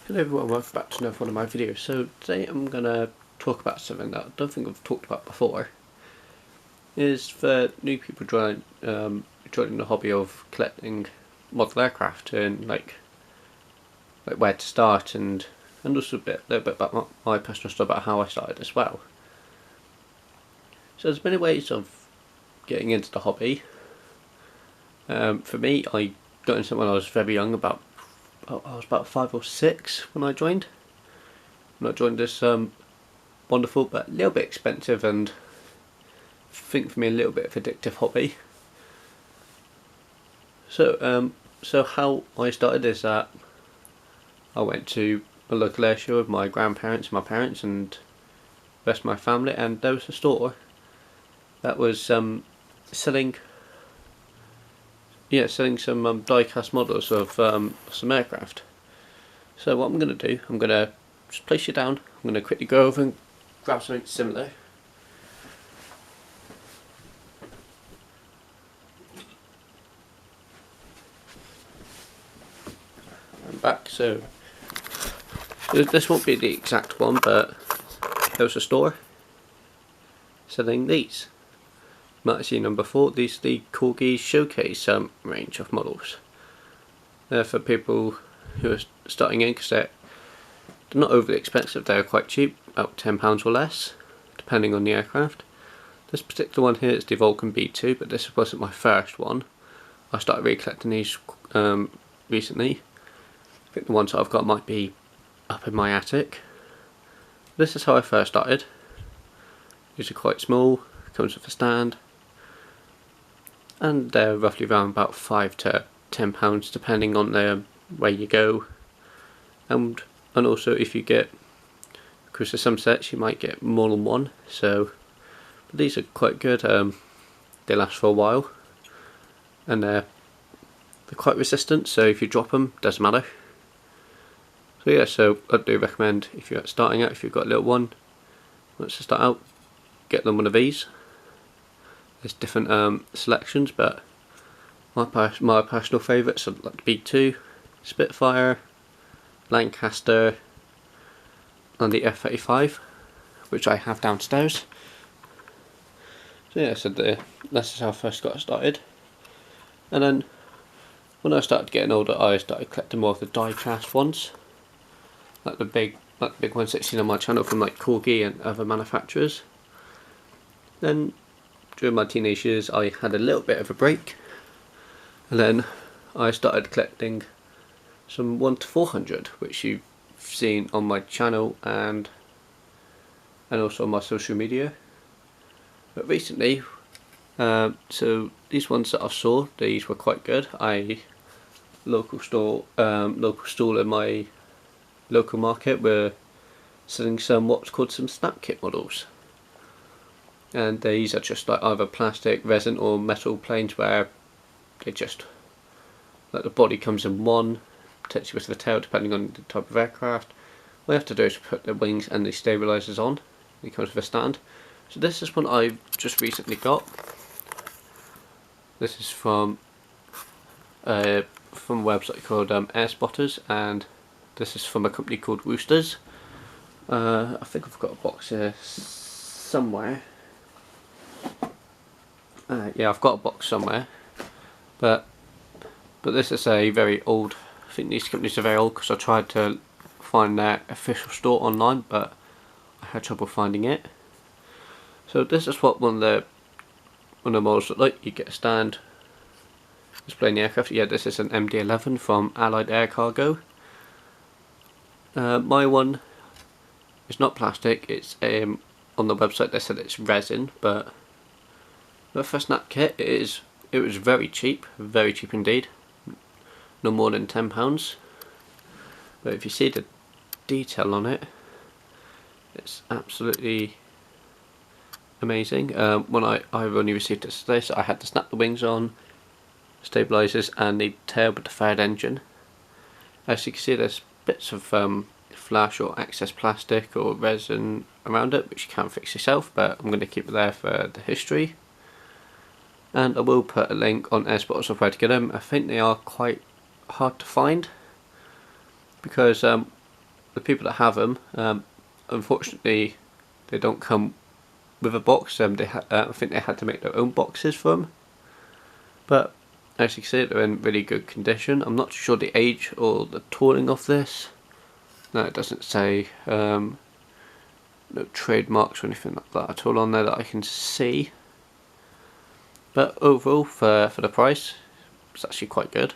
Hello everyone, welcome back to another one of my videos. So today I'm going to talk about something that I don't think I've talked about before. Is for new people joining the hobby of collecting model aircraft, and like where to start, and also a little bit about my personal story about how I started as well. So there's many ways of getting into the hobby. For me, I got into it when I was very young, I was about 5 or 6 when I joined. When I joined this wonderful but a little bit expensive and I think for me a little bit of addictive hobby. So how I started is that I went to a local air show with my grandparents, my parents and the rest of my family, and there was a store that was selling some die-cast models of some aircraft. So what I'm going to do, I'm going to just place you down, I'm going to quickly go over and grab something similar. I'm back, so this won't be the exact one, but there was a store selling these. You might have seen them before. These are the Corgi showcase range of models. They're for people who are starting in because they're not overly expensive, they're quite cheap, about £10 or less, depending on the aircraft. This particular one here is the Vulcan B2, but this wasn't my first one. I started really collecting these recently. I think the ones that I've got might be up in my attic. This is how I first started. These are quite small, comes with a stand, and they're roughly around about £5 to £10 depending on where you go, and also if you get, because for some sets you might get more than one, but these are quite good. They last for a while and they're quite resistant, so if you drop them, doesn't matter. So yeah, so I do recommend, if you're starting out, if you've got a little one, wants to start out, get them one of these. There's different selections, but my personal favourites are like the B2, Spitfire, Lancaster and the F-35, which I have downstairs. So yeah, this is how I first got started. And then when I started getting older, I started collecting more of the die-cast ones, like the big ones that you've seen on my channel from like Corgi and other manufacturers. Then during my teenage years I had a little bit of a break, and then I started collecting some 1 to 400, which you've seen on my channel and also on my social media. But recently, so these ones that I saw, these were quite good. Local stall in my local market were selling what's called some snap kit models, and these are just like either plastic, resin or metal planes where they just, like, the body comes in one, potentially with the tail depending on the type of aircraft. All you have to do is put the wings and the stabilisers on. It comes with a stand. So this is one I just recently got. This is from a website called Air Spotters, and this is from a company called Roosters. I think I've got a box here somewhere. Yeah, I've got a box somewhere, but this is a very old. I think these companies are very old because I tried to find their official store online, but I had trouble finding it. So this is what one of the models look like. You get a stand displaying the aircraft. Yeah, this is an MD-11 from Allied Air Cargo. My one is not plastic. It's on the website they said it's resin, but for a snap kit it was very cheap indeed. No more than £10. But if you see the detail on it, it's absolutely amazing. When I've only received this today, so I had to snap the wings on, stabilisers and the tail with the third engine. As you can see, there's bits of flash or excess plastic or resin around it, which you can't fix yourself, but I'm going to keep it there for the history. And I will put a link on Air Spotters of where to get them. I think they are quite hard to find because the people that have them, unfortunately, they don't come with a box. I think they had to make their own boxes for them. But as you can see, they're in really good condition. I'm not sure the age or the tooling of this. No, it doesn't say no trademarks or anything like that at all on there that I can see. But overall, for the price, it's actually quite good.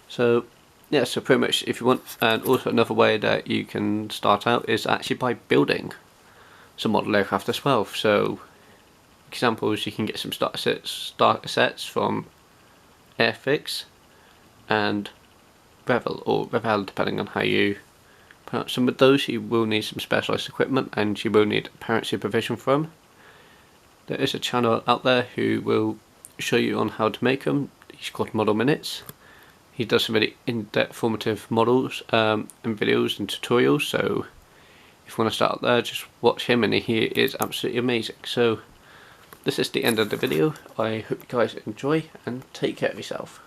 So yeah, so pretty much if you want, and also another way that you can start out is actually by building some model aircraft as well. So examples, you can get some starter sets from Airfix and Revel, or Revel depending on how you pronounce them. With those you will need some specialised equipment and you will need parent supervision from. There is a channel out there who will show you on how to make them. He's called Model Minutes. He does some really in-depth formative models and videos and tutorials, so if you want to start out there, just watch him, and he is absolutely amazing. So this is the end of the video. I hope you guys enjoy and take care of yourself.